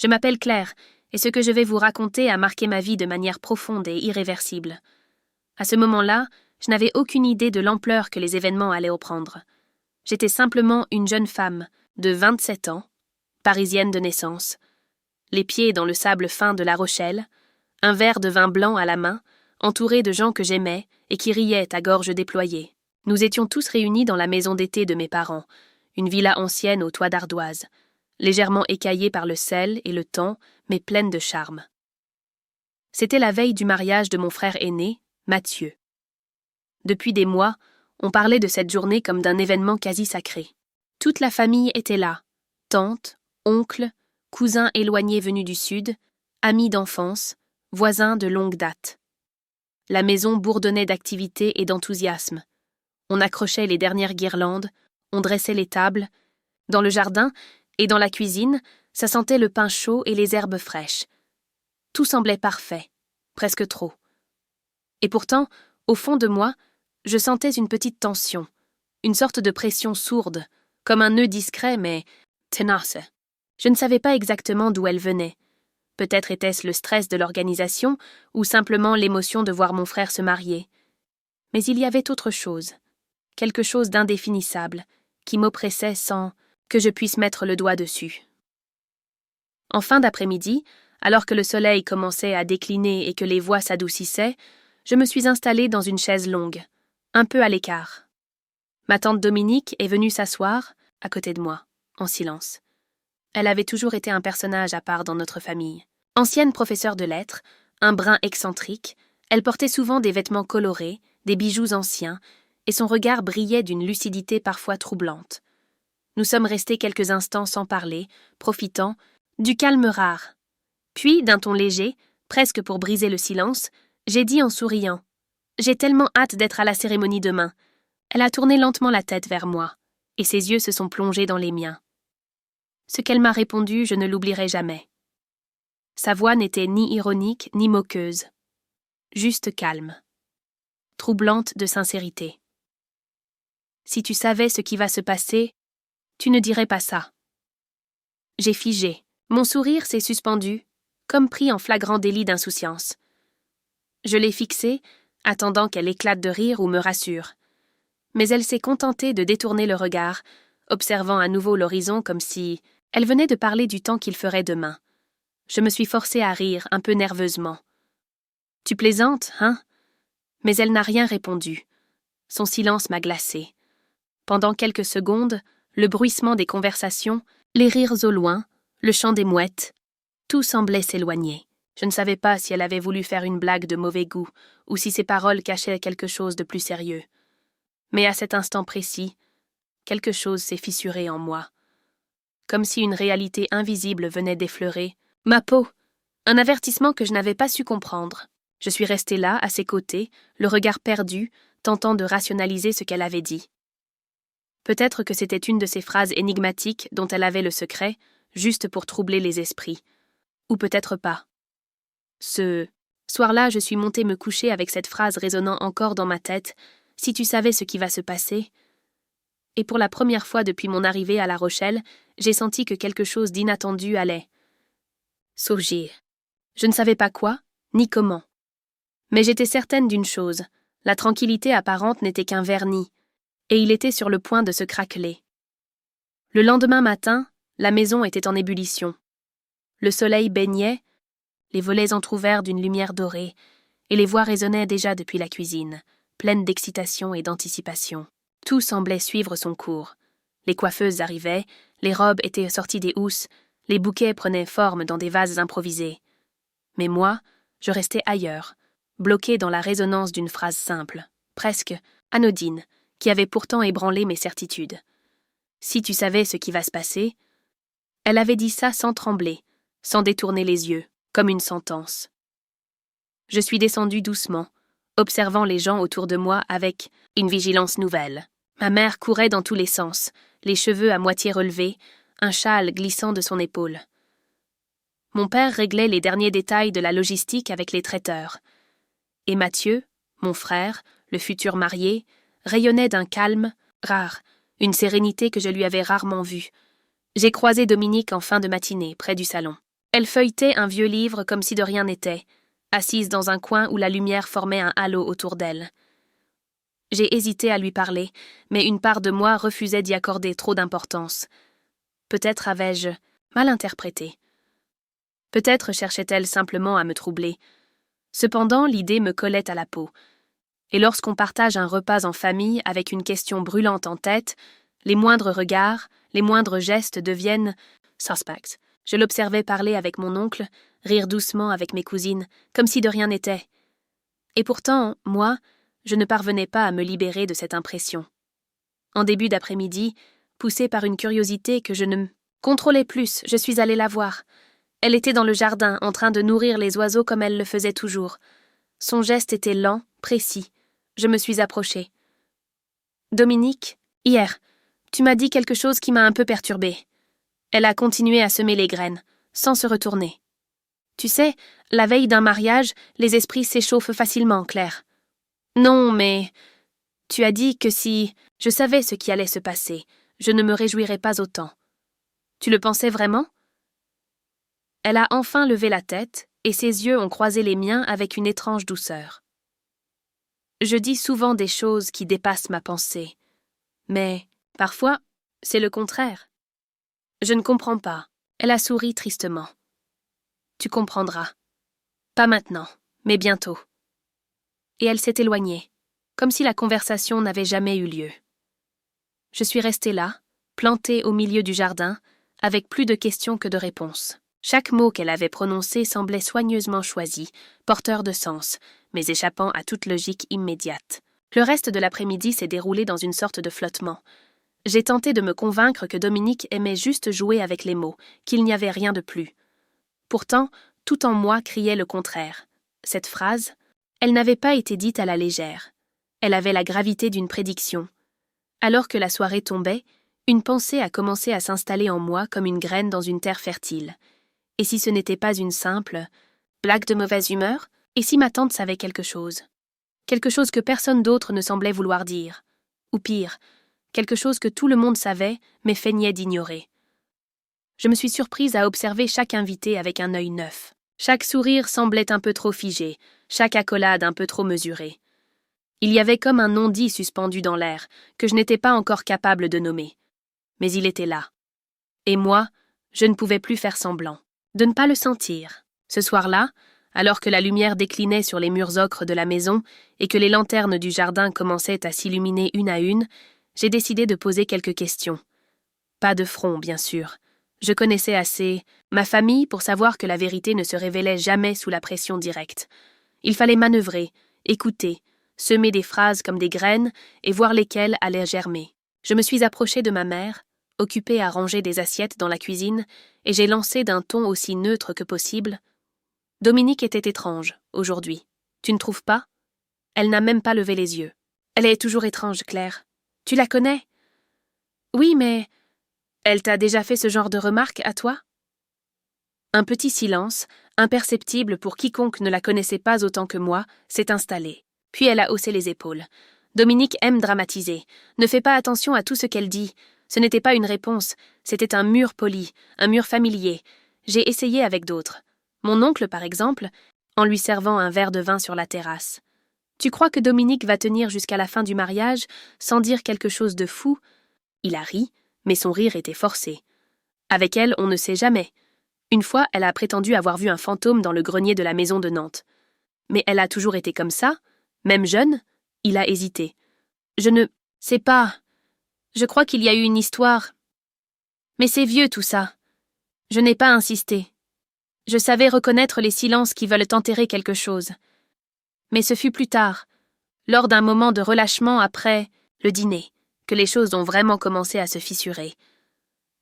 Je m'appelle Claire, et ce que je vais vous raconter a marqué ma vie de manière profonde et irréversible. À ce moment-là, je n'avais aucune idée de l'ampleur que les événements allaient prendre. J'étais simplement une jeune femme, de 27 ans, parisienne de naissance, les pieds dans le sable fin de La Rochelle, un verre de vin blanc à la main, entourée de gens que j'aimais et qui riaient à gorge déployée. Nous étions tous réunis dans la maison d'été de mes parents, une villa ancienne au toit d'ardoise, légèrement écaillée par le sel et le temps, mais pleine de charme. C'était la veille du mariage de mon frère aîné, Mathieu. Depuis des mois, on parlait de cette journée comme d'un événement quasi sacré. Toute la famille était là, tantes, oncles, cousins éloignés venus du sud, amis d'enfance, voisins de longue date. La maison bourdonnait d'activité et d'enthousiasme. On accrochait les dernières guirlandes, on dressait les tables. Dans le jardin et dans la cuisine, ça sentait le pain chaud et les herbes fraîches. Tout semblait parfait, presque trop. Et pourtant, au fond de moi, je sentais une petite tension, une sorte de pression sourde, comme un nœud discret mais tenace. Je ne savais pas exactement d'où elle venait. Peut-être était-ce le stress de l'organisation ou simplement l'émotion de voir mon frère se marier. Mais il y avait autre chose, quelque chose d'indéfinissable, qui m'oppressait sans que je puisse mettre le doigt dessus. En fin d'après-midi, alors que le soleil commençait à décliner et que les voix s'adoucissaient, je me suis installée dans une chaise longue, un peu à l'écart. Ma tante Dominique est venue s'asseoir à côté de moi, en silence. Elle avait toujours été un personnage à part dans notre famille. Ancienne professeure de lettres, un brin excentrique, elle portait souvent des vêtements colorés, des bijoux anciens, et son regard brillait d'une lucidité parfois troublante. Nous sommes restés quelques instants sans parler, profitant du calme rare. Puis, d'un ton léger, presque pour briser le silence, j'ai dit en souriant « J'ai tellement hâte d'être à la cérémonie demain. » Elle a tourné lentement la tête vers moi, et ses yeux se sont plongés dans les miens. Ce qu'elle m'a répondu, je ne l'oublierai jamais. Sa voix n'était ni ironique ni moqueuse, juste calme, troublante de sincérité. « Si tu savais ce qui va se passer, tu ne dirais pas ça. » J'ai figé. Mon sourire s'est suspendu, comme pris en flagrant délit d'insouciance. Je l'ai fixée, attendant qu'elle éclate de rire ou me rassure. Mais elle s'est contentée de détourner le regard, observant à nouveau l'horizon comme si elle venait de parler du temps qu'il ferait demain. Je me suis forcée à rire, un peu nerveusement. « Tu plaisantes, hein ?» Mais elle n'a rien répondu. Son silence m'a glacée. Pendant quelques secondes, le bruissement des conversations, les rires au loin, le chant des mouettes, tout semblait s'éloigner. Je ne savais pas si elle avait voulu faire une blague de mauvais goût ou si ses paroles cachaient quelque chose de plus sérieux. Mais à cet instant précis, quelque chose s'est fissuré en moi. Comme si une réalité invisible venait d'effleurer ma peau, un avertissement que je n'avais pas su comprendre. Je suis restée là, à ses côtés, le regard perdu, tentant de rationaliser ce qu'elle avait dit. Peut-être que c'était une de ces phrases énigmatiques dont elle avait le secret, juste pour troubler les esprits. Ou peut-être pas. Ce soir-là, je suis montée me coucher avec cette phrase résonnant encore dans ma tête, « Si tu savais ce qui va se passer ?» Et pour la première fois depuis mon arrivée à La Rochelle, j'ai senti que quelque chose d'inattendu allait surgir. Je ne savais pas quoi, ni comment. Mais j'étais certaine d'une chose, la tranquillité apparente n'était qu'un vernis, et il était sur le point de se craqueler. Le lendemain matin, la maison était en ébullition. Le soleil baignait, les volets entr'ouverts d'une lumière dorée, et les voix résonnaient déjà depuis la cuisine, pleines d'excitation et d'anticipation. Tout semblait suivre son cours. Les coiffeuses arrivaient, les robes étaient sorties des housses, les bouquets prenaient forme dans des vases improvisés. Mais moi, je restais ailleurs, bloquée dans la résonance d'une phrase simple, presque anodine, qui avait pourtant ébranlé mes certitudes. Si tu savais ce qui va se passer, elle avait dit ça sans trembler, sans détourner les yeux, comme une sentence. Je suis descendue doucement, observant les gens autour de moi avec une vigilance nouvelle. Ma mère courait dans tous les sens, les cheveux à moitié relevés, un châle glissant de son épaule. Mon père réglait les derniers détails de la logistique avec les traiteurs. Et Mathieu, mon frère, le futur marié, rayonnait d'un calme rare, une sérénité que je lui avais rarement vue. J'ai croisé Dominique en fin de matinée, près du salon. Elle feuilletait un vieux livre comme si de rien n'était, assise dans un coin où la lumière formait un halo autour d'elle. J'ai hésité à lui parler, mais une part de moi refusait d'y accorder trop d'importance. Peut-être avais-je mal interprété. Peut-être cherchait-elle simplement à me troubler. Cependant, l'idée me collait à la peau. Et lorsqu'on partage un repas en famille avec une question brûlante en tête, les moindres regards, les moindres gestes deviennent suspects. Je l'observais parler avec mon oncle, rire doucement avec mes cousines, comme si de rien n'était. Et pourtant, moi, je ne parvenais pas à me libérer de cette impression. En début d'après-midi, poussée par une curiosité que je ne contrôlais plus, je suis allée la voir. Elle était dans le jardin, en train de nourrir les oiseaux comme elle le faisait toujours. Son geste était lent, précis. Je me suis approchée. « Dominique, hier, tu m'as dit quelque chose qui m'a un peu perturbée. » Elle a continué à semer les graines, sans se retourner. « Tu sais, la veille d'un mariage, les esprits s'échauffent facilement, Claire. »« Non, mais... » Tu as dit que si je savais ce qui allait se passer, je ne me réjouirais pas autant. Tu le pensais vraiment ? Elle a enfin levé la tête, et ses yeux ont croisé les miens avec une étrange douceur. Je dis souvent des choses qui dépassent ma pensée, mais parfois, c'est le contraire. Je ne comprends pas. Elle a souri tristement. Tu comprendras. Pas maintenant, mais bientôt. Et elle s'est éloignée, comme si la conversation n'avait jamais eu lieu. Je suis restée là, plantée au milieu du jardin, avec plus de questions que de réponses. Chaque mot qu'elle avait prononcé semblait soigneusement choisi, porteur de sens, mais échappant à toute logique immédiate. Le reste de l'après-midi s'est déroulé dans une sorte de flottement. J'ai tenté de me convaincre que Dominique aimait juste jouer avec les mots, qu'il n'y avait rien de plus. Pourtant, tout en moi criait le contraire. Cette phrase, elle n'avait pas été dite à la légère. Elle avait la gravité d'une prédiction. Alors que la soirée tombait, une pensée a commencé à s'installer en moi comme une graine dans une terre fertile. Et si ce n'était pas une simple blague de mauvaise humeur? Et si ma tante savait quelque chose? Quelque chose que personne d'autre ne semblait vouloir dire. Ou pire, quelque chose que tout le monde savait, mais feignait d'ignorer. Je me suis surprise à observer chaque invité avec un œil neuf. Chaque sourire semblait un peu trop figé, chaque accolade un peu trop mesurée. Il y avait comme un non-dit suspendu dans l'air, que je n'étais pas encore capable de nommer. Mais il était là. Et moi, je ne pouvais plus faire semblant de ne pas le sentir. Ce soir-là, alors que la lumière déclinait sur les murs ocres de la maison et que les lanternes du jardin commençaient à s'illuminer une à une, j'ai décidé de poser quelques questions. Pas de front, bien sûr. Je connaissais assez ma famille pour savoir que la vérité ne se révélait jamais sous la pression directe. Il fallait manœuvrer, écouter, semer des phrases comme des graines et voir lesquelles allaient germer. Je me suis approchée de ma mère, occupée à ranger des assiettes dans la cuisine, et j'ai lancé d'un ton aussi neutre que possible. « Dominique était étrange, aujourd'hui. Tu ne trouves pas ? Elle n'a même pas levé les yeux. Elle est toujours étrange, Claire. Tu la connais ? Oui, mais... Elle t'a déjà fait ce genre de remarques à toi ? Un petit silence, imperceptible pour quiconque ne la connaissait pas autant que moi, s'est installé. Puis elle a haussé les épaules. Dominique aime dramatiser. Ne fais pas attention à tout ce qu'elle dit. Ce n'était pas une réponse, c'était un mur poli, un mur familier. J'ai essayé avec d'autres. Mon oncle, par exemple, en lui servant un verre de vin sur la terrasse. Tu crois que Dominique va tenir jusqu'à la fin du mariage sans dire quelque chose de fou ? Il a ri, mais son rire était forcé. Avec elle, on ne sait jamais. Une fois, elle a prétendu avoir vu un fantôme dans le grenier de la maison de Nantes. Mais elle a toujours été comme ça, même jeune. Il a hésité. Je ne sais pas. Je crois qu'il y a eu une histoire. Mais c'est vieux tout ça. Je n'ai pas insisté. Je savais reconnaître les silences qui veulent enterrer quelque chose. Mais ce fut plus tard, lors d'un moment de relâchement après le dîner, que les choses ont vraiment commencé à se fissurer.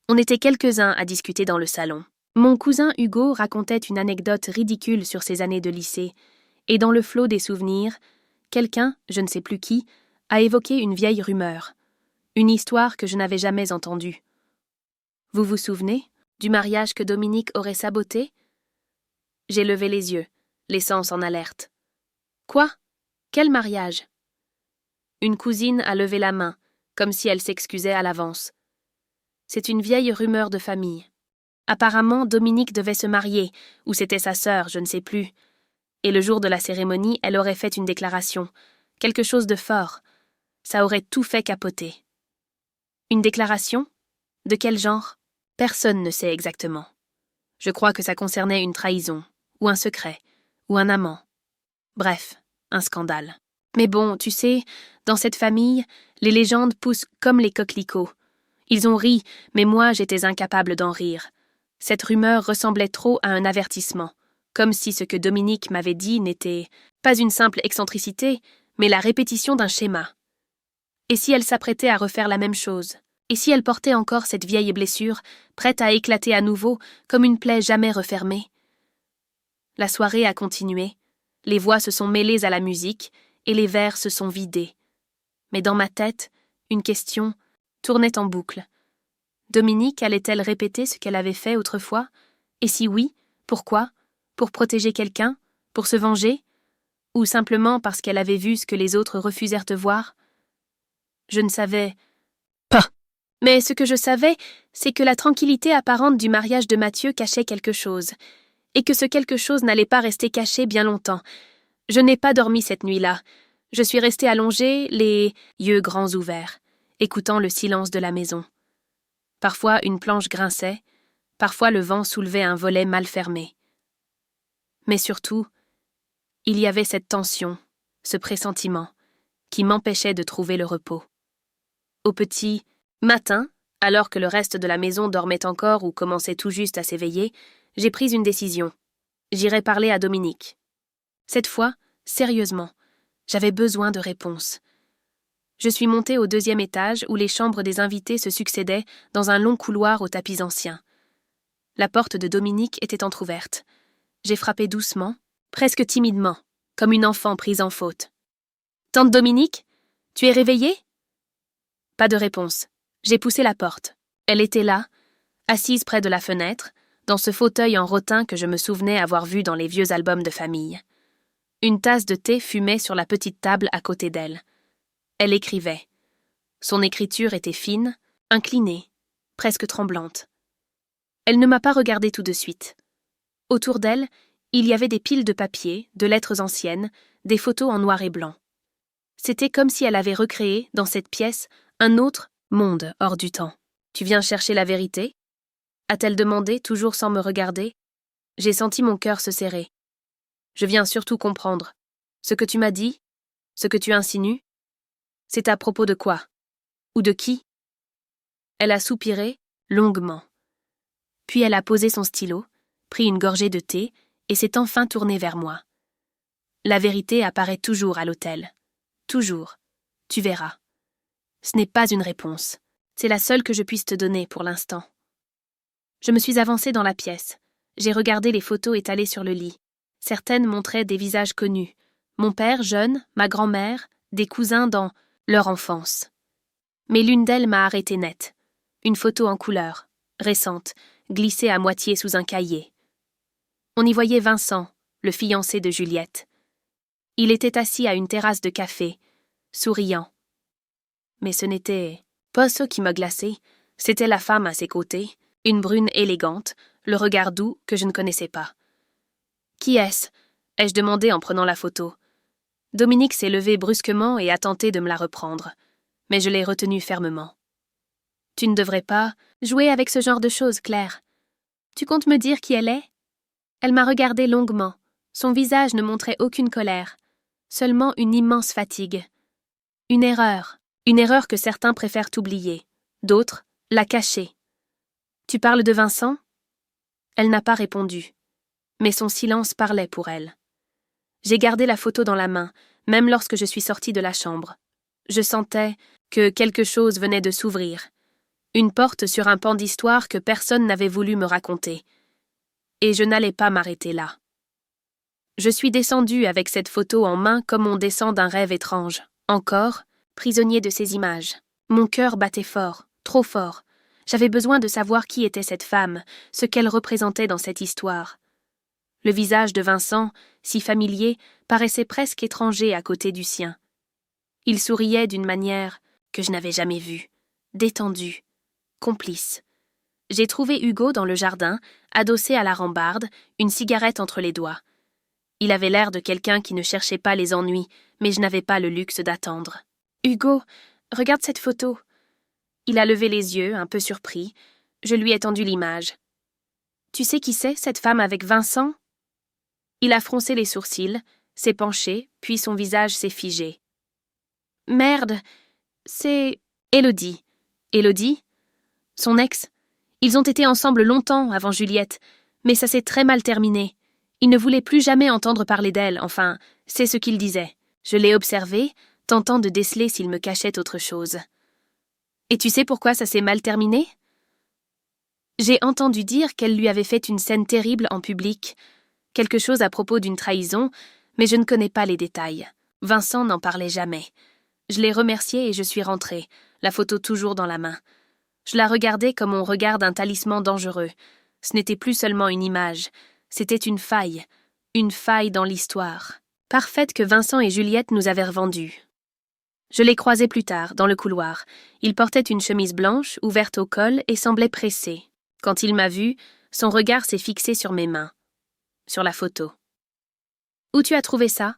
On était quelques-uns à discuter dans le salon. Mon cousin Hugo racontait une anecdote ridicule sur ses années de lycée, et dans le flot des souvenirs, quelqu'un, je ne sais plus qui, a évoqué une vieille rumeur, une histoire que je n'avais jamais entendue. Vous vous souvenez du mariage que Dominique aurait saboté ? J'ai levé les yeux, les sens en alerte. Quoi ? Quel mariage ? Une cousine a levé la main, comme si elle s'excusait à l'avance. C'est une vieille rumeur de famille. Apparemment, Dominique devait se marier, ou c'était sa sœur, je ne sais plus. Et le jour de la cérémonie, elle aurait fait une déclaration. Quelque chose de fort. Ça aurait tout fait capoter. Une déclaration? De quel genre? Personne ne sait exactement. Je crois que ça concernait une trahison, ou un secret, ou un amant. Bref, un scandale. Mais bon, tu sais, dans cette famille, les légendes poussent comme les coquelicots. Ils ont ri, mais moi j'étais incapable d'en rire. Cette rumeur ressemblait trop à un avertissement, comme si ce que Dominique m'avait dit n'était pas une simple excentricité, mais la répétition d'un schéma. Et si elle s'apprêtait à refaire la même chose? Et si elle portait encore cette vieille blessure, prête à éclater à nouveau, comme une plaie jamais refermée? La soirée a continué. Les voix se sont mêlées à la musique, et les verres se sont vidés. Mais dans ma tête, une question tournait en boucle. Dominique allait-elle répéter ce qu'elle avait fait autrefois? Et si oui, pourquoi? Pour protéger quelqu'un? Pour se venger? Ou simplement parce qu'elle avait vu ce que les autres refusèrent de voir? Je ne savais pas. Mais ce que je savais, c'est que la tranquillité apparente du mariage de Mathieu cachait quelque chose, et que ce quelque chose n'allait pas rester caché bien longtemps. Je n'ai pas dormi cette nuit-là. Je suis restée allongée, les yeux grands ouverts, écoutant le silence de la maison. Parfois une planche grinçait, parfois le vent soulevait un volet mal fermé. Mais surtout, il y avait cette tension, ce pressentiment, qui m'empêchait de trouver le repos. Au petit matin, alors que le reste de la maison dormait encore ou commençait tout juste à s'éveiller, j'ai pris une décision. J'irai parler à Dominique. Cette fois, sérieusement, j'avais besoin de réponses. Je suis montée au 2e étage où les chambres des invités se succédaient dans un long couloir aux tapis anciens. La porte de Dominique était entr'ouverte. J'ai frappé doucement, presque timidement, comme une enfant prise en faute. « Tante Dominique, tu es réveillée ?» Pas de réponse. J'ai poussé la porte. Elle était là, assise près de la fenêtre, dans ce fauteuil en rotin que je me souvenais avoir vu dans les vieux albums de famille. Une tasse de thé fumait sur la petite table à côté d'elle. Elle écrivait. Son écriture était fine, inclinée, presque tremblante. Elle ne m'a pas regardée tout de suite. Autour d'elle, il y avait des piles de papier, de lettres anciennes, des photos en noir et blanc. C'était comme si elle avait recréé, dans cette pièce, un autre monde hors du temps. « Tu viens chercher la vérité ?» a-t-elle demandé, toujours sans me regarder. J'ai senti mon cœur se serrer. Je viens surtout comprendre. Ce que tu m'as dit, ce que tu insinues, c'est à propos de quoi? Ou de qui? Elle a soupiré, longuement. Puis elle a posé son stylo, pris une gorgée de thé et s'est enfin tournée vers moi. La vérité apparaît toujours à l'hôtel. Toujours. Tu verras. Ce n'est pas une réponse. C'est la seule que je puisse te donner pour l'instant. Je me suis avancée dans la pièce. J'ai regardé les photos étalées sur le lit. Certaines montraient des visages connus. Mon père jeune, ma grand-mère, des cousins dans leur enfance. Mais l'une d'elles m'a arrêtée net. Une photo en couleur, récente, glissée à moitié sous un cahier. On y voyait Vincent, le fiancé de Juliette. Il était assis à une terrasse de café, souriant. Mais ce n'était pas ça qui m'a glacée, c'était la femme à ses côtés, une brune élégante, le regard doux que je ne connaissais pas. « Qui est-ce » ai-je demandé en prenant la photo. Dominique s'est levé brusquement et a tenté de me la reprendre, mais je l'ai retenue fermement. « Tu ne devrais pas jouer avec ce genre de choses, Claire. Tu comptes me dire qui elle est ?» Elle m'a regardé longuement. Son visage ne montrait aucune colère, seulement une immense fatigue. Une erreur que certains préfèrent oublier, d'autres la cacher. « Tu parles de Vincent ?» Elle n'a pas répondu, mais son silence parlait pour elle. J'ai gardé la photo dans la main, même lorsque je suis sortie de la chambre. Je sentais que quelque chose venait de s'ouvrir, une porte sur un pan d'histoire que personne n'avait voulu me raconter. Et je n'allais pas m'arrêter là. Je suis descendue avec cette photo en main comme on descend d'un rêve étrange, encore, prisonnier de ces images. Mon cœur battait fort, trop fort. J'avais besoin de savoir qui était cette femme, ce qu'elle représentait dans cette histoire. Le visage de Vincent, si familier, paraissait presque étranger à côté du sien. Il souriait d'une manière que je n'avais jamais vue, détendue, complice. J'ai trouvé Hugo dans le jardin, adossé à la rambarde, une cigarette entre les doigts. Il avait l'air de quelqu'un qui ne cherchait pas les ennuis, mais je n'avais pas le luxe d'attendre. « Hugo, regarde cette photo. » Il a levé les yeux, un peu surpris. Je lui ai tendu l'image. « Tu sais qui c'est, cette femme avec Vincent ?» Il a froncé les sourcils, s'est penché, puis son visage s'est figé. « Merde, c'est Élodie. » Élodie ? Son ex. Ils ont été ensemble longtemps avant Juliette, mais ça s'est très mal terminé. Il ne voulait plus jamais entendre parler d'elle, enfin, c'est ce qu'il disait. Je l'ai observé, tentant de déceler s'il me cachait autre chose. Et tu sais pourquoi ça s'est mal terminé ? J'ai entendu dire qu'elle lui avait fait une scène terrible en public, quelque chose à propos d'une trahison, mais je ne connais pas les détails. Vincent n'en parlait jamais. Je l'ai remercié et je suis rentrée, la photo toujours dans la main. Je la regardais comme on regarde un talisman dangereux. Ce n'était plus seulement une image, c'était une faille dans l'histoire, parfaite que Vincent et Juliette nous avaient revendue. Je l'ai croisé plus tard, dans le couloir. Il portait une chemise blanche, ouverte au col, et semblait pressé. Quand il m'a vue, son regard s'est fixé sur mes mains, sur la photo. « Où tu as trouvé ça ?»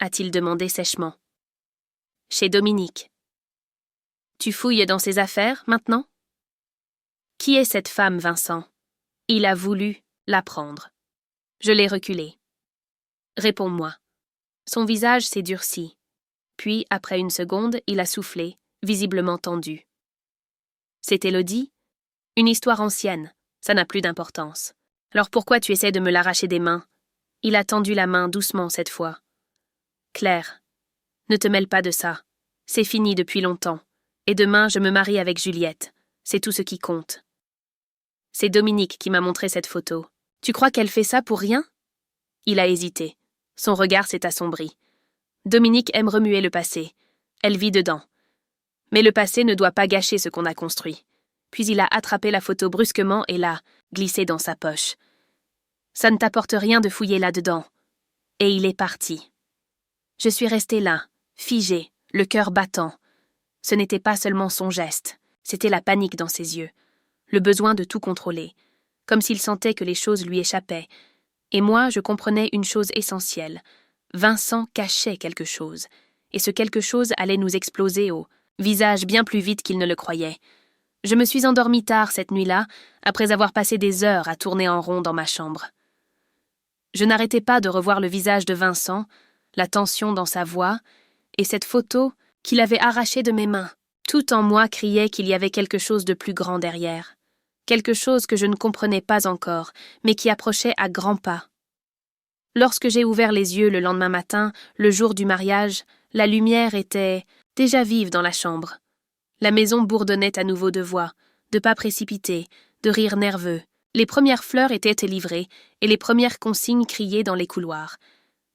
a-t-il demandé sèchement. « Chez Dominique. »« Tu fouilles dans ses affaires, maintenant ?»« Qui est cette femme, Vincent ?» Il a voulu l'apprendre. Je l'ai reculé. « Réponds-moi. » Son visage s'est durci. Puis, après une seconde, il a soufflé, visiblement tendu. « C'est Élodie ? Une histoire ancienne, ça n'a plus d'importance. Alors pourquoi tu essaies de me l'arracher des mains ?» Il a tendu la main doucement cette fois. « Claire, ne te mêle pas de ça. C'est fini depuis longtemps. Et demain, je me marie avec Juliette. C'est tout ce qui compte. » C'est Dominique qui m'a montré cette photo. Tu crois qu'elle fait ça pour rien ? Il a hésité. Son regard s'est assombri. Dominique aime remuer le passé. Elle vit dedans. Mais le passé ne doit pas gâcher ce qu'on a construit. Puis il a attrapé la photo brusquement et l'a glissée dans sa poche. Ça ne t'apporte rien de fouiller là-dedans. Et il est parti. Je suis restée là, figée, le cœur battant. Ce n'était pas seulement son geste, c'était la panique dans ses yeux, le besoin de tout contrôler, comme s'il sentait que les choses lui échappaient. Et moi, je comprenais une chose essentielle. Vincent cachait quelque chose, et ce quelque chose allait nous exploser au visage bien plus vite qu'il ne le croyait. Je me suis endormie tard cette nuit-là, après avoir passé des heures à tourner en rond dans ma chambre. Je n'arrêtais pas de revoir le visage de Vincent, la tension dans sa voix, et cette photo qu'il avait arrachée de mes mains. Tout en moi criait qu'il y avait quelque chose de plus grand derrière. Quelque chose que je ne comprenais pas encore, mais qui approchait à grands pas. Lorsque j'ai ouvert les yeux le lendemain matin, le jour du mariage, la lumière était déjà vive dans la chambre. La maison bourdonnait à nouveau de voix, de pas précipités, de rires nerveux. Les premières fleurs étaient livrées et les premières consignes criées dans les couloirs.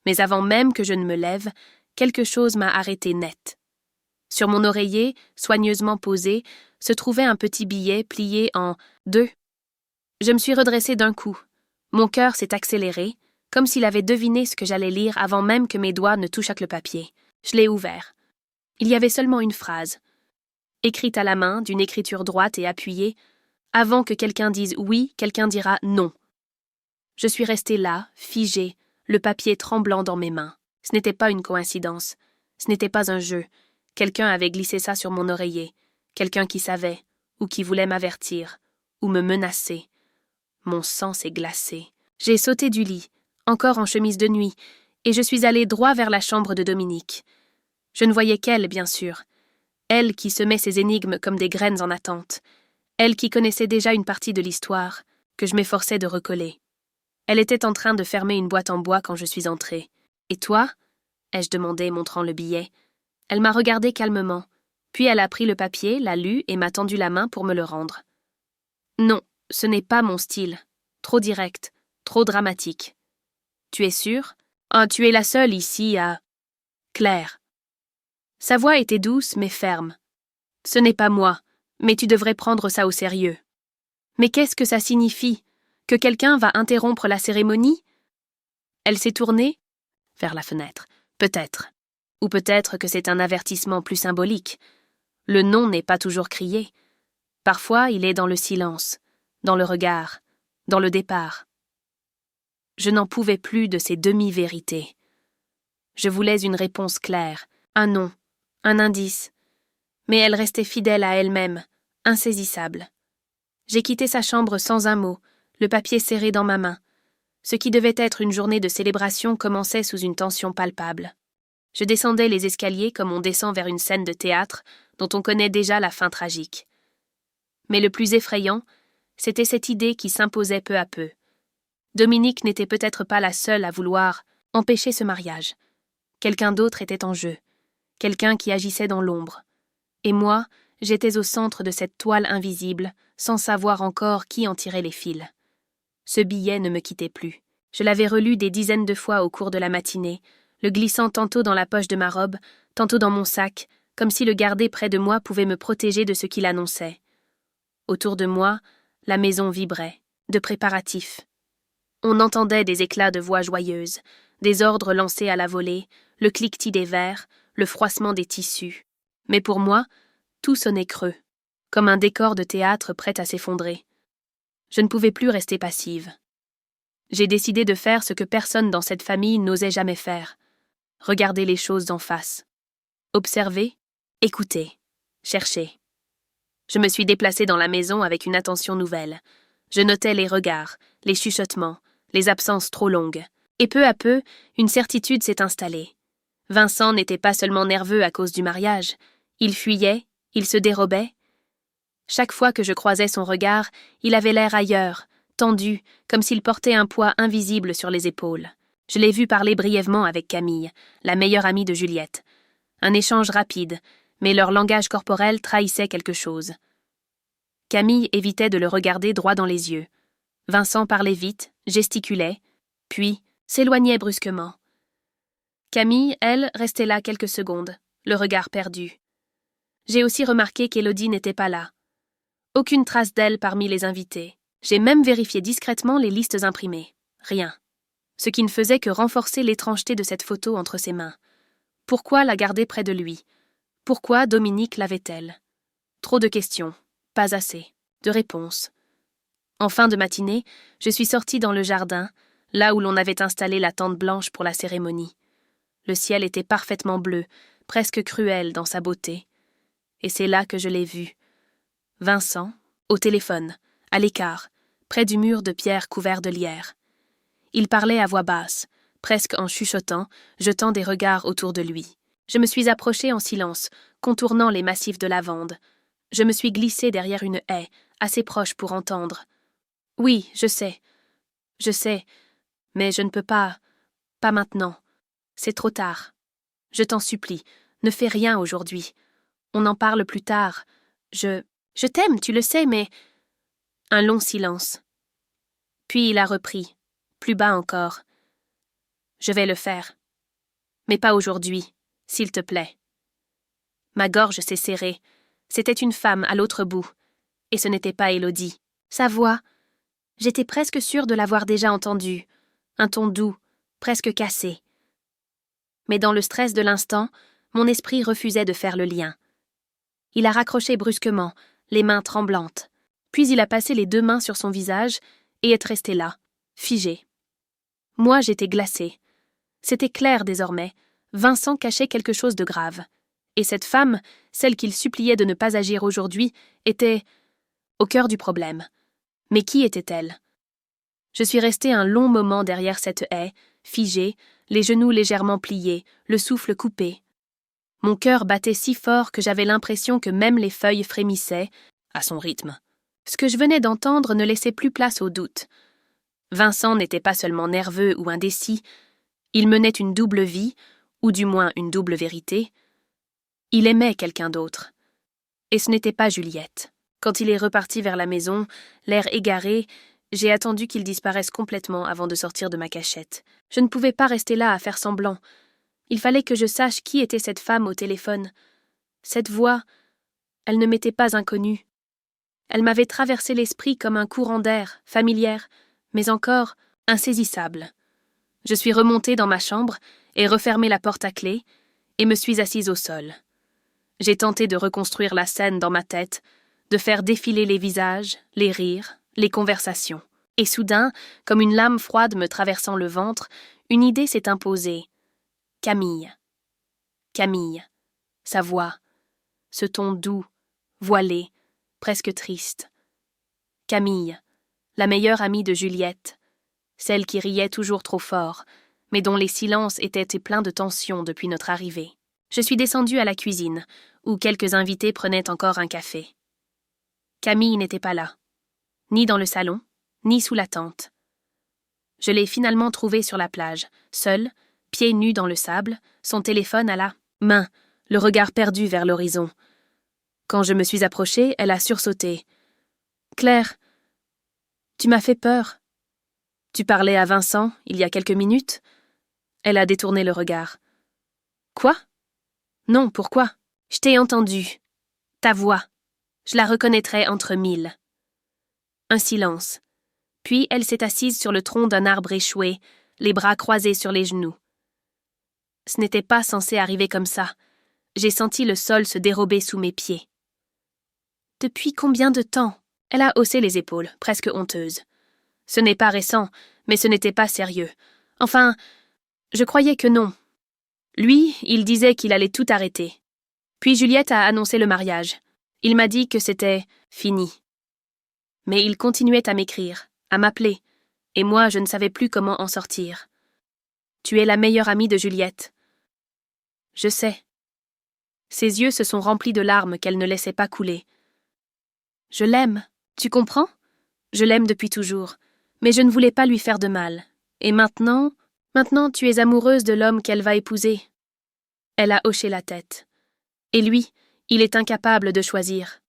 Mais avant même que je ne me lève, quelque chose m'a arrêté net. Sur mon oreiller, soigneusement posé, se trouvait un petit billet plié en deux. Je me suis redressée d'un coup. Mon cœur s'est accéléré, comme s'il avait deviné ce que j'allais lire avant même que mes doigts ne touchent le papier. Je l'ai ouvert. Il y avait seulement une phrase, écrite à la main, d'une écriture droite et appuyée. Avant que quelqu'un dise oui, quelqu'un dira non. Je suis restée là, figée, le papier tremblant dans mes mains. Ce n'était pas une coïncidence. Ce n'était pas un jeu. Quelqu'un avait glissé ça sur mon oreiller. Quelqu'un qui savait, ou qui voulait m'avertir, ou me menacer. Mon sang s'est glacé. J'ai sauté du lit, encore en chemise de nuit, et je suis allée droit vers la chambre de Dominique. Je ne voyais qu'elle, bien sûr. Elle qui semait ses énigmes comme des graines en attente. Elle qui connaissait déjà une partie de l'histoire, que je m'efforçais de recoller. Elle était en train de fermer une boîte en bois quand je suis entrée. « Et toi ?» ai-je demandé, montrant le billet. Elle m'a regardé calmement, puis elle a pris le papier, l'a lu et m'a tendu la main pour me le rendre. « Non, ce n'est pas mon style. Trop direct, trop dramatique. »« Tu es sûre ? Ah, tu es la seule ici à... » Claire. Sa voix était douce mais ferme. « Ce n'est pas moi, mais tu devrais prendre ça au sérieux. »« Mais qu'est-ce que ça signifie ? Que quelqu'un va interrompre la cérémonie ?» Elle s'est tournée vers la fenêtre. Peut-être. Ou peut-être que c'est un avertissement plus symbolique. Le non n'est pas toujours crié. Parfois, il est dans le silence. dans le regard, dans le départ. Je n'en pouvais plus de ces demi-vérités. Je voulais une réponse claire, un nom, un indice, mais elle restait fidèle à elle-même, insaisissable. J'ai quitté sa chambre sans un mot, le papier serré dans ma main. Ce qui devait être une journée de célébration commençait sous une tension palpable. Je descendais les escaliers comme on descend vers une scène de théâtre dont on connaît déjà la fin tragique. Mais le plus effrayant, c'était cette idée qui s'imposait peu à peu. Dominique n'était peut-être pas la seule à vouloir empêcher ce mariage. Quelqu'un d'autre était en jeu, quelqu'un qui agissait dans l'ombre. Et moi, j'étais au centre de cette toile invisible, sans savoir encore qui en tirait les fils. Ce billet ne me quittait plus. Je l'avais relu des dizaines de fois au cours de la matinée, le glissant tantôt dans la poche de ma robe, tantôt dans mon sac, comme si le garder près de moi pouvait me protéger de ce qu'il annonçait. Autour de moi, la maison vibrait, de préparatifs. On entendait des éclats de voix joyeuses, des ordres lancés à la volée, le cliquetis des verres, le froissement des tissus. Mais pour moi, tout sonnait creux, comme un décor de théâtre prêt à s'effondrer. Je ne pouvais plus rester passive. J'ai décidé de faire ce que personne dans cette famille n'osait jamais faire. Regarder les choses en face. Observer, écouter, chercher. Je me suis déplacée dans la maison avec une attention nouvelle. Je notais les regards, les chuchotements, les absences trop longues. Et peu à peu, une certitude s'est installée. Vincent n'était pas seulement nerveux à cause du mariage. Il fuyait, il se dérobait. Chaque fois que je croisais son regard, il avait l'air ailleurs, tendu, comme s'il portait un poids invisible sur les épaules. Je l'ai vu parler brièvement avec Camille, la meilleure amie de Juliette. Un échange rapide, mais leur langage corporel trahissait quelque chose. Camille évitait de le regarder droit dans les yeux. Vincent parlait vite, gesticulait, puis s'éloignait brusquement. Camille, elle, restait là quelques secondes, le regard perdu. J'ai aussi remarqué qu'Élodie n'était pas là. Aucune trace d'elle parmi les invités. J'ai même vérifié discrètement les listes imprimées. Rien. Ce qui ne faisait que renforcer l'étrangeté de cette photo entre ses mains. Pourquoi la garder près de lui? Pourquoi Dominique l'avait-elle? Trop de questions, pas assez, de réponses. En fin de matinée, je suis sortie dans le jardin, là où l'on avait installé la tente blanche pour la cérémonie. Le ciel était parfaitement bleu, presque cruel dans sa beauté. Et c'est là que je l'ai vu. Vincent, au téléphone, à l'écart, près du mur de pierre couvert de lierre. Il parlait à voix basse, presque en chuchotant, jetant des regards autour de lui. Je me suis approchée en silence, contournant les massifs de lavande. Je me suis glissée derrière une haie, assez proche pour entendre. « Oui, je sais, mais je ne peux pas maintenant. C'est trop tard. Je t'en supplie, ne fais rien aujourd'hui. On en parle plus tard. Je t'aime, tu le sais, mais... » Un long silence. Puis il a repris, plus bas encore. « Je vais le faire. Mais pas aujourd'hui, s'il te plaît. » Ma gorge s'est serrée. C'était une femme à l'autre bout. Et ce n'était pas Élodie. Sa voix, j'étais presque sûre de l'avoir déjà entendue. Un ton doux, presque cassé. Mais dans le stress de l'instant, mon esprit refusait de faire le lien. Il a raccroché brusquement, les mains tremblantes. Puis il a passé les deux mains sur son visage et est resté là, figé. Moi, j'étais glacée. C'était clair désormais. Vincent cachait quelque chose de grave. Et cette femme, celle qu'il suppliait de ne pas agir aujourd'hui, était au cœur du problème. Mais qui était-elle? Je suis restée un long moment derrière cette haie, figée, les genoux légèrement pliés, le souffle coupé. Mon cœur battait si fort que j'avais l'impression que même les feuilles frémissaient, à son rythme. Ce que je venais d'entendre ne laissait plus place au doute. Vincent n'était pas seulement nerveux ou indécis, il menait une double vie, ou du moins une double vérité. Il aimait quelqu'un d'autre. Et ce n'était pas Juliette. Quand il est reparti vers la maison, l'air égaré, j'ai attendu qu'il disparaisse complètement avant de sortir de ma cachette. Je ne pouvais pas rester là à faire semblant. Il fallait que je sache qui était cette femme au téléphone. Cette voix, elle ne m'était pas inconnue. Elle m'avait traversé l'esprit comme un courant d'air, familière, mais encore insaisissable. Je suis remontée dans ma chambre et refermé la porte à clé, et me suis assise au sol. J'ai tenté de reconstruire la scène dans ma tête, de faire défiler les visages, les rires, les conversations. Et soudain, comme une lame froide me traversant le ventre, une idée s'est imposée. Camille. Camille. Sa voix. Ce ton doux, voilé, presque triste. Camille, la meilleure amie de Juliette, celle qui riait toujours trop fort, mais dont les silences étaient pleins de tension depuis notre arrivée. Je suis descendue à la cuisine, où quelques invités prenaient encore un café. Camille n'était pas là, ni dans le salon, ni sous la tente. Je l'ai finalement trouvée sur la plage, seule, pieds nus dans le sable, son téléphone à la main, le regard perdu vers l'horizon. Quand je me suis approchée, elle a sursauté. « Claire, tu m'as fait peur. Tu parlais à Vincent, il y a quelques minutes ?» Elle a détourné le regard. « Quoi ? Non, pourquoi ? Je t'ai entendu. Ta voix. Je la reconnaîtrais entre mille. » Un silence. Puis elle s'est assise sur le tronc d'un arbre échoué, les bras croisés sur les genoux. Ce n'était pas censé arriver comme ça. J'ai senti le sol se dérober sous mes pieds. Depuis combien de temps ? Elle a haussé les épaules, presque honteuse. Ce n'est pas récent, mais ce n'était pas sérieux. Enfin, je croyais que non. Lui, il disait qu'il allait tout arrêter. Puis Juliette a annoncé le mariage. Il m'a dit que c'était fini. Mais il continuait à m'écrire, à m'appeler, et moi je ne savais plus comment en sortir. Tu es la meilleure amie de Juliette. Je sais. Ses yeux se sont remplis de larmes qu'elle ne laissait pas couler. Je l'aime, tu comprends ? Je l'aime depuis toujours, mais je ne voulais pas lui faire de mal. Et maintenant tu es amoureuse de l'homme qu'elle va épouser. Elle a hoché la tête. Et lui, il est incapable de choisir.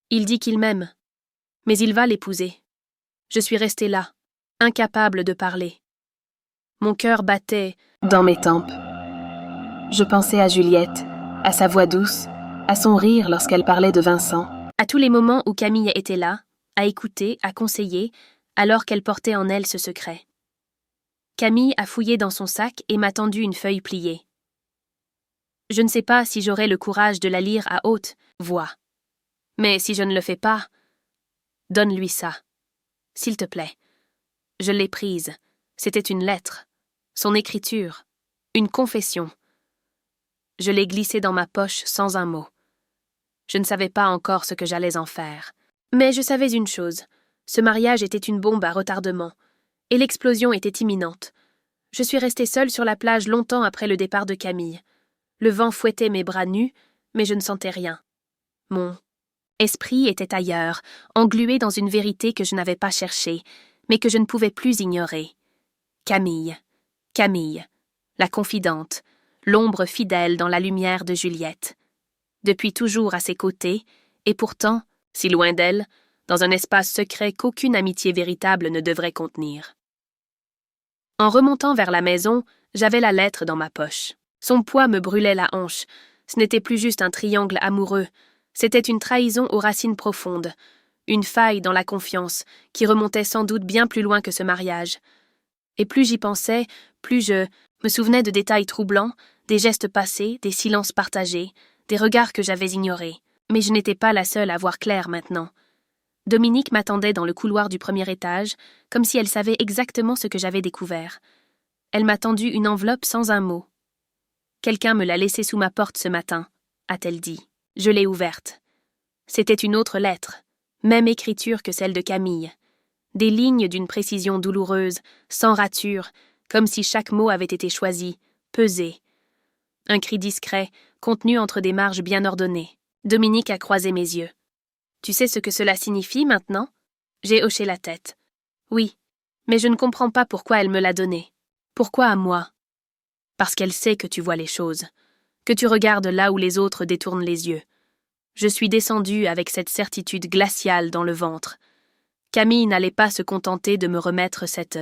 Il dit qu'il m'aime, mais il va l'épouser. Je suis restée là, incapable de parler. Mon cœur battait dans mes tempes. Je pensais à Juliette, à sa voix douce, à son rire lorsqu'elle parlait de Vincent. À tous les moments où Camille était là, à écouter, à conseiller, alors qu'elle portait en elle ce secret. Camille a fouillé dans son sac et m'a tendu une feuille pliée. Je ne sais pas si j'aurai le courage de la lire à haute voix. Mais si je ne le fais pas, donne-lui ça. S'il te plaît. Je l'ai prise. C'était une lettre. Son écriture. Une confession. Je l'ai glissée dans ma poche sans un mot. Je ne savais pas encore ce que j'allais en faire. Mais je savais une chose. Ce mariage était une bombe à retardement. Et l'explosion était imminente. Je suis restée seule sur la plage longtemps après le départ de Camille. Le vent fouettait mes bras nus, mais je ne sentais rien. Mon esprit était ailleurs, englué dans une vérité que je n'avais pas cherchée, mais que je ne pouvais plus ignorer. Camille, la confidente, l'ombre fidèle dans la lumière de Juliette. Depuis toujours à ses côtés, et pourtant, si loin d'elle, dans un espace secret qu'aucune amitié véritable ne devrait contenir. En remontant vers la maison, j'avais la lettre dans ma poche. Son poids me brûlait la hanche. Ce n'était plus juste un triangle amoureux, c'était une trahison aux racines profondes, une faille dans la confiance qui remontait sans doute bien plus loin que ce mariage. Et plus j'y pensais, plus je me souvenais de détails troublants, des gestes passés, des silences partagés, des regards que j'avais ignorés. Mais je n'étais pas la seule à voir clair maintenant. Dominique m'attendait dans le couloir du premier étage, comme si elle savait exactement ce que j'avais découvert. Elle m'a tendu une enveloppe sans un mot. « Quelqu'un me l'a laissée sous ma porte ce matin », a-t-elle dit. Je l'ai ouverte. C'était une autre lettre, même écriture que celle de Camille. Des lignes d'une précision douloureuse, sans rature, comme si chaque mot avait été choisi, pesé. Un cri discret, contenu entre des marges bien ordonnées. Dominique a croisé mes yeux. « Tu sais ce que cela signifie maintenant ?» J'ai hoché la tête. « Oui, mais je ne comprends pas pourquoi elle me l'a donné. Pourquoi à moi ?» Parce qu'elle sait que tu vois les choses, que tu regardes là où les autres détournent les yeux. Je suis descendue avec cette certitude glaciale dans le ventre. Camille n'allait pas se contenter de me remettre cette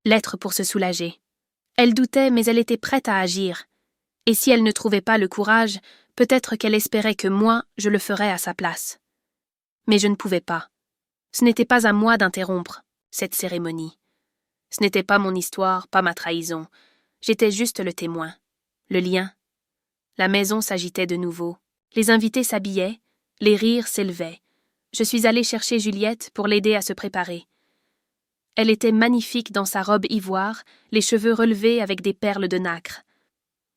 lettre pour se soulager. Elle doutait, mais elle était prête à agir. Et si elle ne trouvait pas le courage, peut-être qu'elle espérait que moi, je le ferais à sa place. Mais je ne pouvais pas. Ce n'était pas à moi d'interrompre cette cérémonie. Ce n'était pas mon histoire, pas ma trahison. J'étais juste le témoin, le lien. La maison s'agitait de nouveau. Les invités s'habillaient, les rires s'élevaient. Je suis allée chercher Juliette pour l'aider à se préparer. Elle était magnifique dans sa robe ivoire, les cheveux relevés avec des perles de nacre.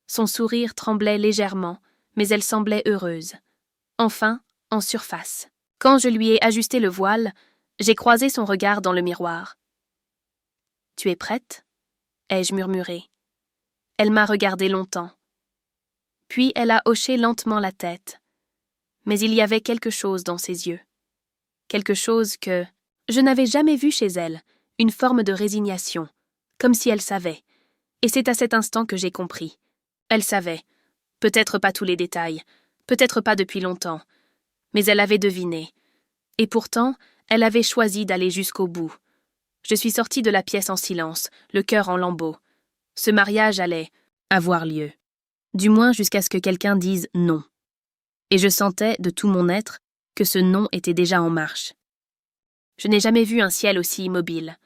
Son sourire tremblait légèrement, mais elle semblait heureuse. Enfin, en surface. Quand je lui ai ajusté le voile, j'ai croisé son regard dans le miroir. « Tu es prête ?» ai-je murmuré. Elle m'a regardé longtemps. Puis elle a hoché lentement la tête. Mais il y avait quelque chose dans ses yeux. Quelque chose que je n'avais jamais vu chez elle, une forme de résignation, comme si elle savait. Et c'est à cet instant que j'ai compris. Elle savait. Peut-être pas tous les détails, peut-être pas depuis longtemps, mais elle avait deviné. Et pourtant, elle avait choisi d'aller jusqu'au bout. Je suis sortie de la pièce en silence, le cœur en lambeaux. Ce mariage allait avoir lieu. Du moins jusqu'à ce que quelqu'un dise non. Et je sentais, de tout mon être, que ce non était déjà en marche. Je n'ai jamais vu un ciel aussi immobile.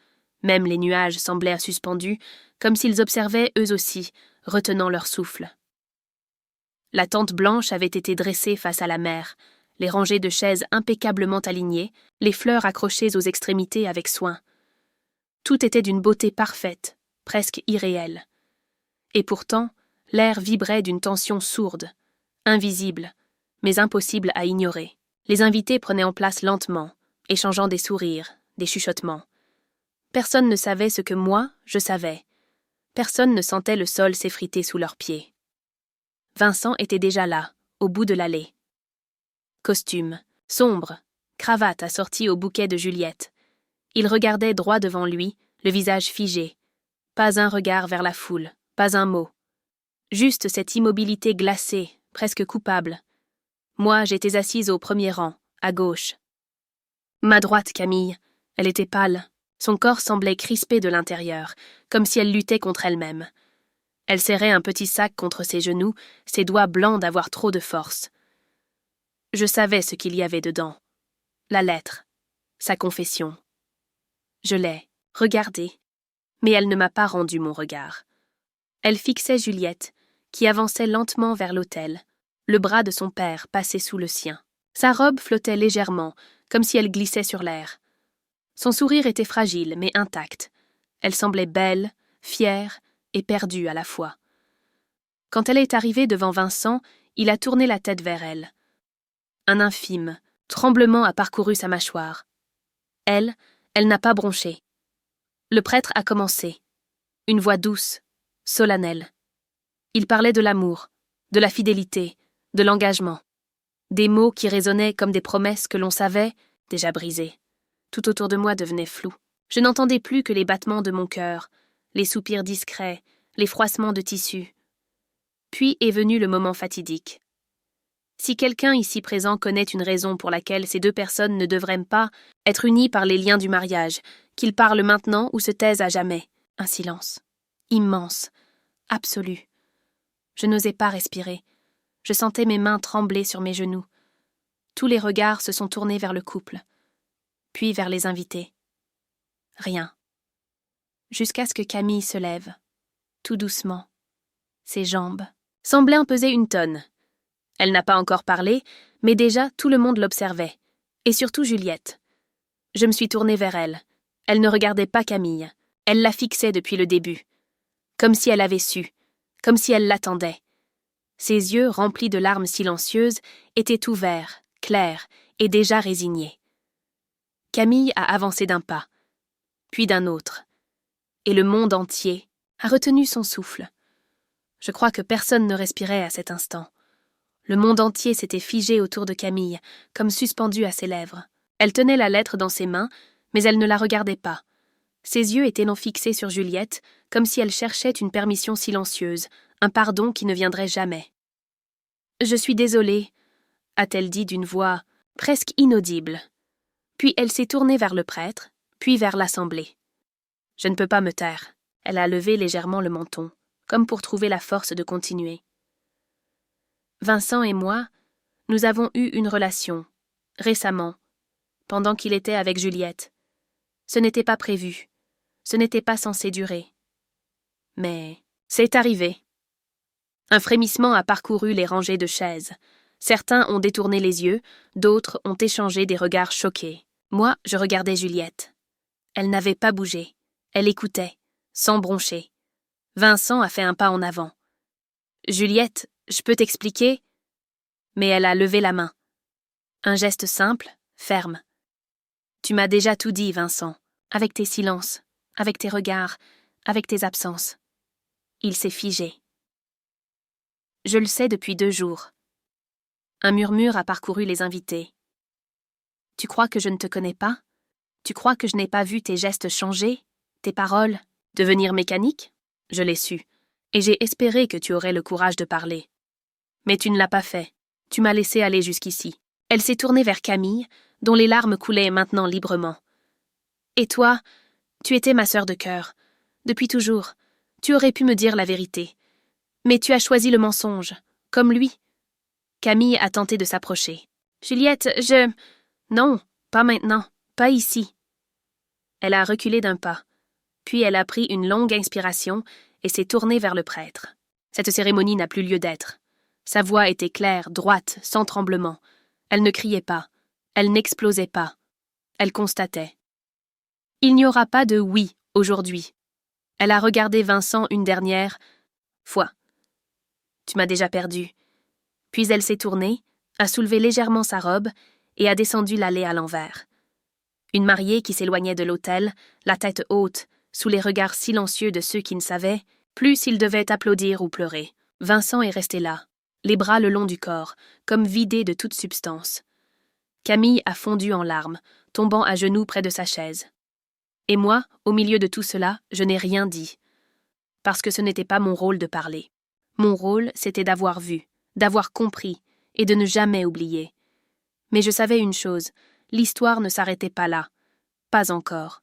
Même les nuages semblaient suspendus, comme s'ils observaient eux aussi, retenant leur souffle. La tente blanche avait été dressée face à la mer, les rangées de chaises impeccablement alignées, les fleurs accrochées aux extrémités avec soin. Tout était d'une beauté parfaite, presque irréelle. Et pourtant, l'air vibrait d'une tension sourde, invisible, mais impossible à ignorer. Les invités prenaient en place lentement, échangeant des sourires, des chuchotements. Personne ne savait ce que moi, je savais. Personne ne sentait le sol s'effriter sous leurs pieds. Vincent était déjà là, au bout de l'allée. Costume, sombre, cravate assortie au bouquet de Juliette. Il regardait droit devant lui, le visage figé. Pas un regard vers la foule, pas un mot. Juste cette immobilité glacée, presque coupable. Moi, j'étais assise au premier rang, à gauche. Ma droite, Camille, elle était pâle. Son corps semblait crispé de l'intérieur, comme si elle luttait contre elle-même. Elle serrait un petit sac contre ses genoux, ses doigts blancs d'avoir trop de force. Je savais ce qu'il y avait dedans. La lettre, sa confession. Je l'ai regardée, mais elle ne m'a pas rendu mon regard. Elle fixait Juliette, qui avançait lentement vers l'autel, le bras de son père passé sous le sien. Sa robe flottait légèrement, comme si elle glissait sur l'air. Son sourire était fragile, mais intact. Elle semblait belle, fière et perdue à la fois. Quand elle est arrivée devant Vincent, il a tourné la tête vers elle. Un infime tremblement a parcouru sa mâchoire. Elle n'a pas bronché. Le prêtre a commencé. Une voix douce, solennelle. Il parlait de l'amour, de la fidélité, de l'engagement. Des mots qui résonnaient comme des promesses que l'on savait déjà brisées. Tout autour de moi devenait flou. Je n'entendais plus que les battements de mon cœur, les soupirs discrets, les froissements de tissu. Puis est venu le moment fatidique. Si quelqu'un ici présent connaît une raison pour laquelle ces deux personnes ne devraient pas être unies par les liens du mariage, qu'ils parlent maintenant ou se taisent à jamais. Un silence. Immense. Absolu. Je n'osais pas respirer. Je sentais mes mains trembler sur mes genoux. Tous les regards se sont tournés vers le couple, puis vers les invités. Rien. Jusqu'à ce que Camille se lève, tout doucement. Ses jambes semblaient en peser une tonne. Elle n'a pas encore parlé, mais déjà tout le monde l'observait, et surtout Juliette. Je me suis tournée vers elle. Elle ne regardait pas Camille. Elle la fixait depuis le début. Comme si elle avait su, comme si elle l'attendait. Ses yeux, remplis de larmes silencieuses, étaient ouverts, clairs et déjà résignés. Camille a avancé d'un pas, puis d'un autre, et le monde entier a retenu son souffle. Je crois que personne ne respirait à cet instant. Le monde entier s'était figé autour de Camille, comme suspendu à ses lèvres. Elle tenait la lettre dans ses mains, mais elle ne la regardait pas. Ses yeux étaient non fixés sur Juliette, comme si elle cherchait une permission silencieuse, un pardon qui ne viendrait jamais. « Je suis désolée », a-t-elle dit d'une voix presque inaudible. Puis elle s'est tournée vers le prêtre, puis vers l'assemblée. « Je ne peux pas me taire. » Elle a levé légèrement le menton, comme pour trouver la force de continuer. Vincent et moi, nous avons eu une relation, récemment, pendant qu'il était avec Juliette. Ce n'était pas prévu. Ce n'était pas censé durer. Mais c'est arrivé. Un frémissement a parcouru les rangées de chaises. Certains ont détourné les yeux, d'autres ont échangé des regards choqués. Moi, je regardais Juliette. Elle n'avait pas bougé. Elle écoutait, sans broncher. Vincent a fait un pas en avant. « Juliette, je peux t'expliquer ?» Mais elle a levé la main. Un geste simple, ferme. « Tu m'as déjà tout dit, Vincent, avec tes silences, avec tes regards, avec tes absences. » Il s'est figé. Je le sais depuis 2 jours. Un murmure a parcouru les invités. « Tu crois que je ne te connais pas? Tu crois que je n'ai pas vu tes gestes changer, tes paroles, devenir mécaniques? Je l'ai su, et j'ai espéré que tu aurais le courage de parler. Mais tu ne l'as pas fait. Tu m'as laissé aller jusqu'ici. » Elle s'est tournée vers Camille, dont les larmes coulaient maintenant librement. « Et toi, tu étais ma sœur de cœur. Depuis toujours, tu aurais pu me dire la vérité. Mais tu as choisi le mensonge, comme lui. » Camille a tenté de s'approcher. « Juliette, je... » « Non, pas maintenant, pas ici. » Elle a reculé d'un pas, puis elle a pris une longue inspiration et s'est tournée vers le prêtre. Cette cérémonie n'a plus lieu d'être. Sa voix était claire, droite, sans tremblement. Elle ne criait pas, elle n'explosait pas. Elle constatait. « Il n'y aura pas de oui aujourd'hui. » Elle a regardé Vincent une dernière fois. « Tu m'as déjà perdu. » Puis elle s'est tournée, a soulevé légèrement sa robe et a descendu l'allée à l'envers. Une mariée qui s'éloignait de l'autel, la tête haute, sous les regards silencieux de ceux qui ne savaient plus s'ils devaient applaudir ou pleurer. Vincent est resté là, les bras le long du corps, comme vidé de toute substance. Camille a fondu en larmes, tombant à genoux près de sa chaise. Et moi, au milieu de tout cela, je n'ai rien dit. Parce que ce n'était pas mon rôle de parler. Mon rôle, c'était d'avoir vu, d'avoir compris, et de ne jamais oublier. Mais je savais une chose, l'histoire ne s'arrêtait pas là. Pas encore.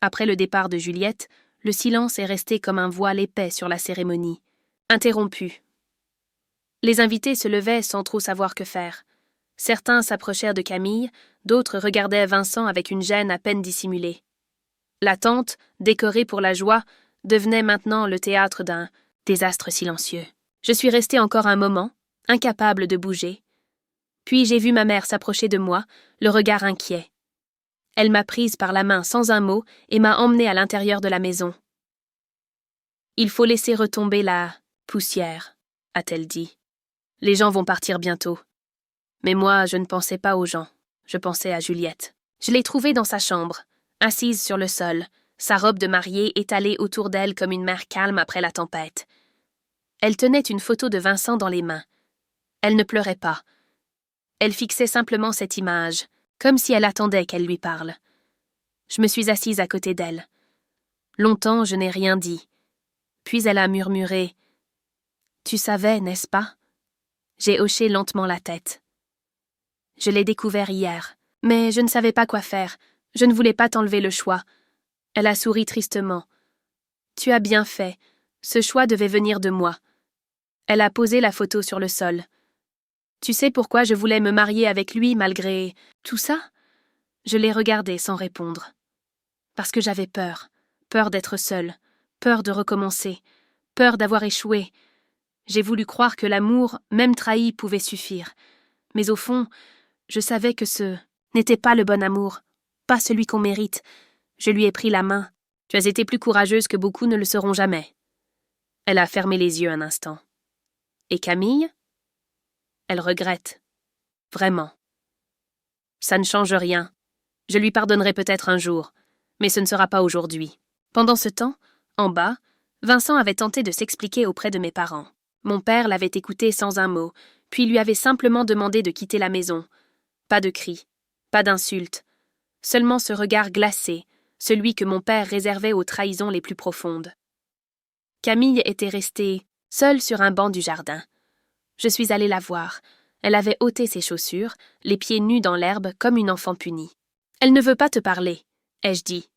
Après le départ de Juliette, le silence est resté comme un voile épais sur la cérémonie. Interrompu. Les invités se levaient sans trop savoir que faire. Certains s'approchèrent de Camille, d'autres regardaient Vincent avec une gêne à peine dissimulée. La tente, décorée pour la joie, devenait maintenant le théâtre d'un désastre silencieux. Je suis restée encore un moment, incapable de bouger. Puis j'ai vu ma mère s'approcher de moi, le regard inquiet. Elle m'a prise par la main sans un mot et m'a emmenée à l'intérieur de la maison. « Il faut laisser retomber la poussière », a-t-elle dit. « Les gens vont partir bientôt. » Mais moi, je ne pensais pas aux gens. Je pensais à Juliette. Je l'ai trouvée dans sa chambre, assise sur le sol, sa robe de mariée étalée autour d'elle comme une mer calme après la tempête. Elle tenait une photo de Vincent dans les mains. Elle ne pleurait pas. Elle fixait simplement cette image, comme si elle attendait qu'elle lui parle. Je me suis assise à côté d'elle. Longtemps, je n'ai rien dit. Puis elle a murmuré « Tu savais, n'est-ce pas ?» J'ai hoché lentement la tête. Je l'ai découvert hier, mais je ne savais pas quoi faire. Je ne voulais pas t'enlever le choix. Elle a souri tristement. « Tu as bien fait. Ce choix devait venir de moi. » Elle a posé la photo sur le sol. « Tu sais pourquoi je voulais me marier avec lui malgré tout ça ?» Je l'ai regardé sans répondre. Parce que j'avais peur. Peur d'être seule. Peur de recommencer. Peur d'avoir échoué. J'ai voulu croire que l'amour, même trahi, pouvait suffire. Mais au fond, je savais que ce n'était pas le bon amour. Pas celui qu'on mérite. Je lui ai pris la main. « Tu as été plus courageuse que beaucoup ne le seront jamais. » Elle a fermé les yeux un instant. « Et Camille ?» Elle regrette. Vraiment. Ça ne change rien. Je lui pardonnerai peut-être un jour, mais ce ne sera pas aujourd'hui. Pendant ce temps, en bas, Vincent avait tenté de s'expliquer auprès de mes parents. Mon père l'avait écouté sans un mot, puis lui avait simplement demandé de quitter la maison. Pas de cris, pas d'insultes, seulement ce regard glacé, celui que mon père réservait aux trahisons les plus profondes. Camille était restée seule sur un banc du jardin. Je suis allée la voir. Elle avait ôté ses chaussures, les pieds nus dans l'herbe comme une enfant punie. « Elle ne veut pas te parler, » ai-je dit.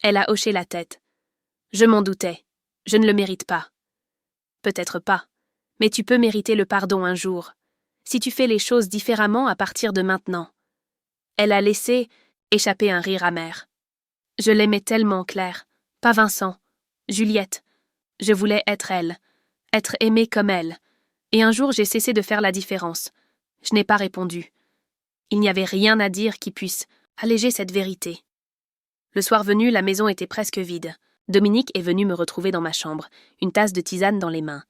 Elle a hoché la tête. Je m'en doutais. Je ne le mérite pas. Peut-être pas, mais tu peux mériter le pardon un jour, si tu fais les choses différemment à partir de maintenant. Elle a laissé échapper un rire amer. Je l'aimais tellement, Claire. Pas Vincent. Juliette. Je voulais être elle. Être aimée comme elle. Et un jour, j'ai cessé de faire la différence. Je n'ai pas répondu. Il n'y avait rien à dire qui puisse alléger cette vérité. Le soir venu, la maison était presque vide. Dominique est venue me retrouver dans ma chambre, une tasse de tisane dans les mains.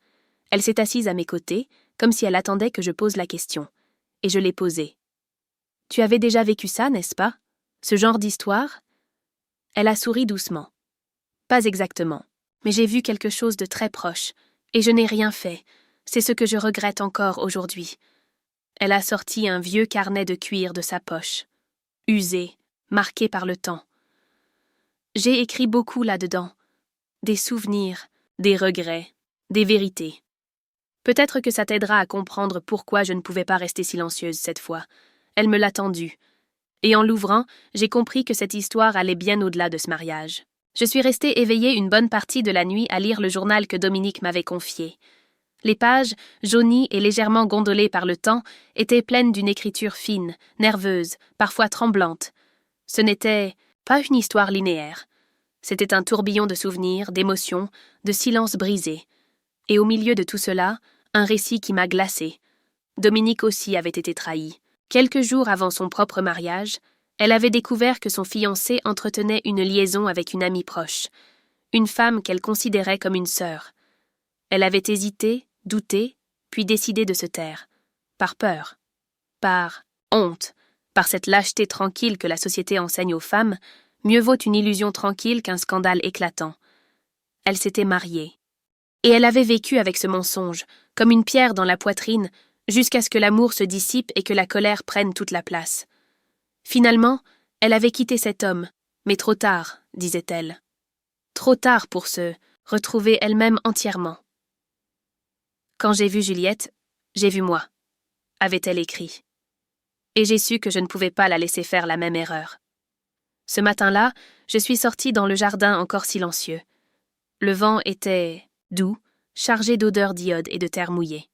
Elle s'est assise à mes côtés, comme si elle attendait que je pose la question. Et je l'ai posée. « Tu avais déjà vécu ça, n'est-ce pas? Ce genre d'histoire ?» Elle a souri doucement. « Pas exactement, mais j'ai vu quelque chose de très proche, et je n'ai rien fait. C'est ce que je regrette encore aujourd'hui. » Elle a sorti un vieux carnet de cuir de sa poche, usé, marqué par le temps. J'ai écrit beaucoup là-dedans. Des souvenirs, des regrets, des vérités. Peut-être que ça t'aidera à comprendre pourquoi je ne pouvais pas rester silencieuse cette fois. Elle me l'a tendu. Et en l'ouvrant, j'ai compris que cette histoire allait bien au-delà de ce mariage. Je suis restée éveillée une bonne partie de la nuit à lire le journal que Dominique m'avait confié. Les pages, jaunies et légèrement gondolées par le temps, étaient pleines d'une écriture fine, nerveuse, parfois tremblante. Ce n'était pas une histoire linéaire. C'était un tourbillon de souvenirs, d'émotions, de silences brisés. Et au milieu de tout cela, un récit qui m'a glacée. Dominique aussi avait été trahie. Quelques jours avant son propre mariage, elle avait découvert que son fiancé entretenait une liaison avec une amie proche, une femme qu'elle considérait comme une sœur. Elle avait hésité, douté, puis décidé de se taire. Par peur, par honte, par cette lâcheté tranquille que la société enseigne aux femmes, mieux vaut une illusion tranquille qu'un scandale éclatant. Elle s'était mariée. Et elle avait vécu avec ce mensonge, comme une pierre dans la poitrine, jusqu'à ce que l'amour se dissipe et que la colère prenne toute la place. Finalement, elle avait quitté cet homme, mais trop tard, disait-elle. Trop tard pour se retrouver elle-même entièrement. Quand j'ai vu Juliette, j'ai vu moi, avait-elle écrit. Et j'ai su que je ne pouvais pas la laisser faire la même erreur. Ce matin-là, je suis sortie dans le jardin encore silencieux. Le vent était doux, chargé d'odeurs d'iode et de terre mouillée.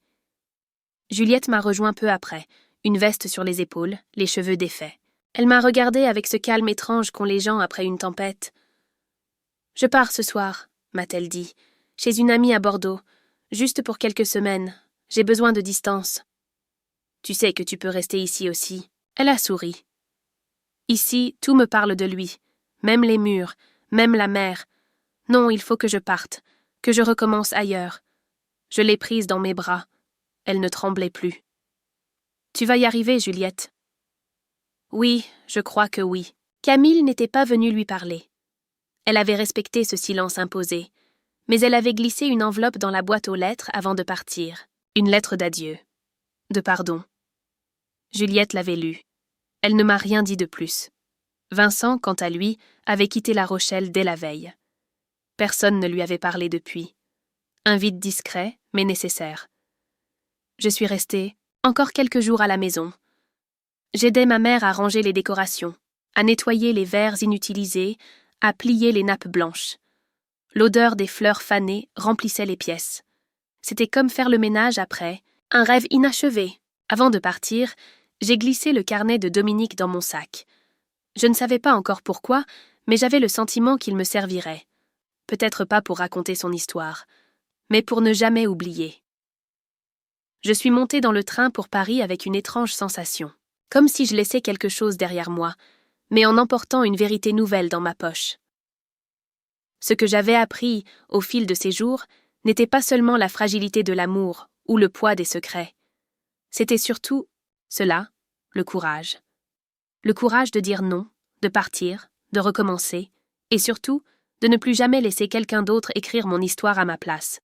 Juliette m'a rejoint peu après, une veste sur les épaules, les cheveux défaits. Elle m'a regardée avec ce calme étrange qu'ont les gens après une tempête. « Je pars ce soir, » m'a-t-elle dit, « chez une amie à Bordeaux, juste pour quelques semaines. J'ai besoin de distance. »« Tu sais que tu peux rester ici aussi. » Elle a souri. Ici, tout me parle de lui, même les murs, même la mer. Non, il faut que je parte, que je recommence ailleurs. Je l'ai prise dans mes bras. Elle ne tremblait plus. « Tu vas y arriver, Juliette. » Oui, je crois que oui. Camille n'était pas venue lui parler. Elle avait respecté ce silence imposé, mais elle avait glissé une enveloppe dans la boîte aux lettres avant de partir. Une lettre d'adieu. De pardon. Juliette l'avait lue. Elle ne m'a rien dit de plus. Vincent, quant à lui, avait quitté La Rochelle dès la veille. Personne ne lui avait parlé depuis. Un vide discret, mais nécessaire. Je suis restée encore quelques jours à la maison. J'aidais ma mère à ranger les décorations, à nettoyer les verres inutilisés, à plier les nappes blanches. L'odeur des fleurs fanées remplissait les pièces. C'était comme faire le ménage après, un rêve inachevé. Avant de partir, j'ai glissé le carnet de Dominique dans mon sac. Je ne savais pas encore pourquoi, mais j'avais le sentiment qu'il me servirait. Peut-être pas pour raconter son histoire, mais pour ne jamais oublier. Je suis montée dans le train pour Paris avec une étrange sensation, comme si je laissais quelque chose derrière moi, mais en emportant une vérité nouvelle dans ma poche. Ce que j'avais appris au fil de ces jours n'était pas seulement la fragilité de l'amour ou le poids des secrets. C'était surtout cela, le courage. Le courage de dire non, de partir, de recommencer, et surtout de ne plus jamais laisser quelqu'un d'autre écrire mon histoire à ma place.